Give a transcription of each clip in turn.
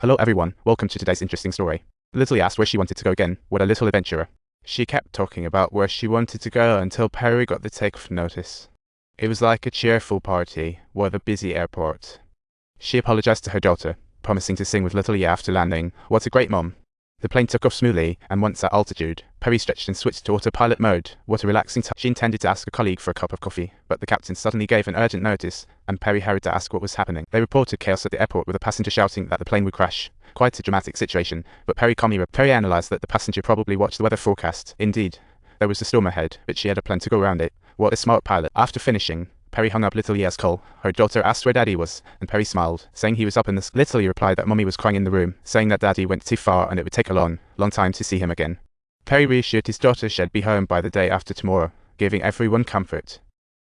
Hello everyone, welcome to today's interesting story. Lily asked where she wanted to go again, what a little adventurer. She kept talking about where she wanted to go until Perry got the takeoff notice. It was like a cheerful party, with a busy airport. She apologized to her daughter, promising to sing with Lily after landing. What a great mom. The plane took off smoothly, and once at altitude, Perry stretched and switched to autopilot mode. What a relaxing time. She intended to ask a colleague for a cup of coffee, but the captain suddenly gave an urgent notice, and Perry hurried to ask what was happening. They reported chaos at the airport with a passenger shouting that the plane would crash. Quite a dramatic situation, but Perry analyzed that the passenger probably watched the weather forecast. Indeed, there was a storm ahead, but she had a plan to go around it. What a smart pilot. After finishing, Perry hung up Lily's call. Her daughter asked where Daddy was, and Perry smiled, saying he was up in the sky. Lily replied that Mummy was crying in the room, saying that Daddy went too far and it would take a long time to see him again. Perry reassured his daughter she'd be home by the day after tomorrow, giving everyone comfort.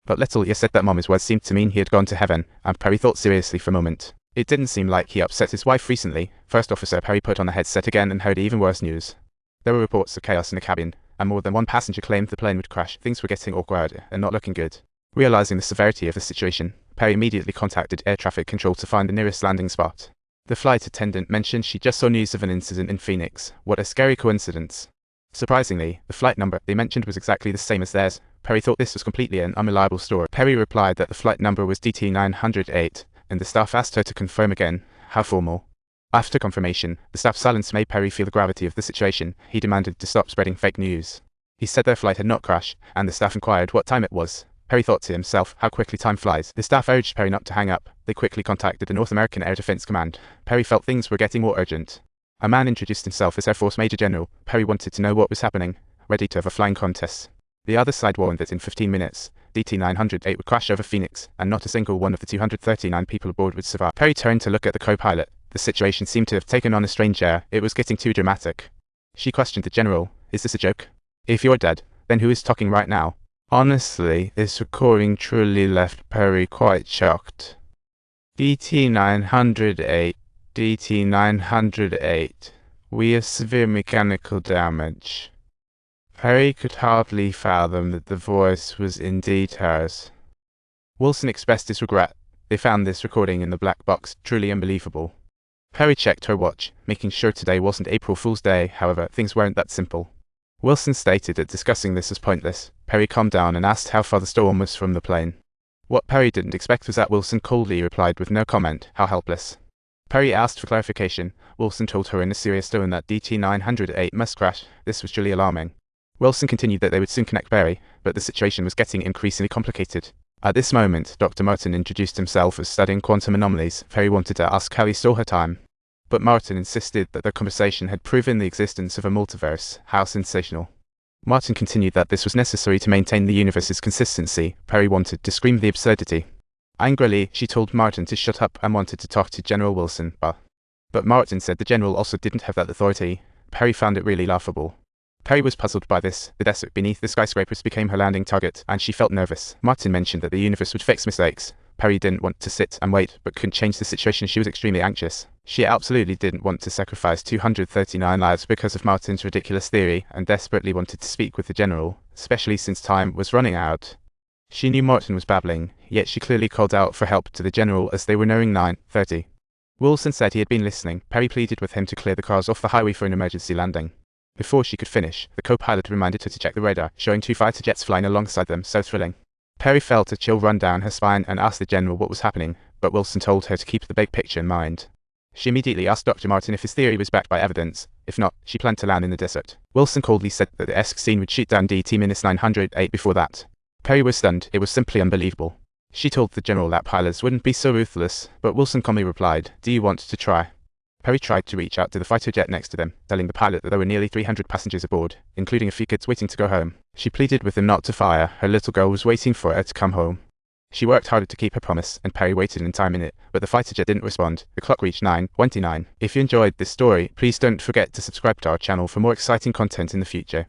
But Lily said that Mummy's words seemed to mean he had gone to heaven, and Perry thought seriously for a moment. It didn't seem like he upset his wife recently. First Officer Perry put on the headset again and heard even worse news. There were reports of chaos in the cabin, and more than one passenger claimed the plane would crash. Things were getting awkward and not looking good. Realizing the severity of the situation, Perry immediately contacted air traffic control to find the nearest landing spot. The flight attendant mentioned she just saw news of an incident in Phoenix. What a scary coincidence. Surprisingly, the flight number they mentioned was exactly the same as theirs. Perry thought this was completely an unreliable story. Perry replied that the flight number was DT908, and the staff asked her to confirm again. How formal. After confirmation, the staff's silence made Perry feel the gravity of the situation. He demanded to stop spreading fake news. He said their flight had not crashed, and the staff inquired what time it was. Perry thought to himself, how quickly time flies. The staff urged Perry not to hang up. They quickly contacted the North American Air Defense Command. Perry felt things were getting more urgent. A man introduced himself as Air Force Major General. Perry wanted to know what was happening, ready to have a flying contest. The other side warned that in 15 minutes, DT908 would crash over Phoenix, and not a single one of the 239 people aboard would survive. Perry turned to look at the co-pilot. The situation seemed to have taken on a strange air. It was getting too dramatic. She questioned the general, is this a joke? If you're dead, then who is talking right now? Honestly, this recording truly left Perry quite shocked. DT908, DT908, we have severe mechanical damage. Perry could hardly fathom that the voice was indeed hers. Wilson expressed his regret. They found this recording in the black box, truly unbelievable. Perry checked her watch, making sure today wasn't April Fool's Day. However, things weren't that simple. Wilson stated that discussing this was pointless. Perry calmed down and asked how far the storm was from the plane. What Perry didn't expect was that Wilson coldly replied with no comment. How helpless. Perry asked for clarification. Wilson told her in a serious tone that DT908 must crash. This was truly alarming. Wilson continued that they would soon connect Perry, but the situation was getting increasingly complicated. At this moment, Dr. Martin introduced himself as studying quantum anomalies. Perry wanted to ask how he saw her time, but Martin insisted that their conversation had proven the existence of a multiverse. How sensational. Martin continued that this was necessary to maintain the universe's consistency. Perry wanted to scream the absurdity. Angrily, she told Martin to shut up and wanted to talk to General Wilson. But Martin said the general also didn't have that authority. Perry found it really laughable. Perry was puzzled by this. The desert beneath the skyscrapers became her landing target, and she felt nervous. Martin mentioned that the universe would fix mistakes. Perry didn't want to sit and wait, but couldn't change the situation. She was extremely anxious. She absolutely didn't want to sacrifice 239 lives because of Martin's ridiculous theory, and desperately wanted to speak with the general, especially since time was running out. She knew Martin was babbling, yet she clearly called out for help to the general as they were nearing 9:30. Wilson said he had been listening. Perry pleaded with him to clear the cars off the highway for an emergency landing. Before she could finish, the co-pilot reminded her to check the radar, showing 2 fighter jets flying alongside them. So thrilling. Perry felt a chill run down her spine and asked the general what was happening, but Wilson told her to keep the big picture in mind. She immediately asked Dr. Martin if his theory was backed by evidence. If not, she planned to land in the desert. Wilson coldly said that the S-16 would shoot down DT-908 before that. Perry was stunned. It was simply unbelievable. She told the general that pilots wouldn't be so ruthless, but Wilson calmly replied, do you want to try? Perry tried to reach out to the fighter jet next to them, telling the pilot that there were nearly 300 passengers aboard, including a few kids waiting to go home. She pleaded with him not to fire. Her little girl was waiting for her to come home. She worked harder to keep her promise, and Perry waited an entire minute, but the fighter jet didn't respond. The clock reached 9:29. If you enjoyed this story, please don't forget to subscribe to our channel for more exciting content in the future.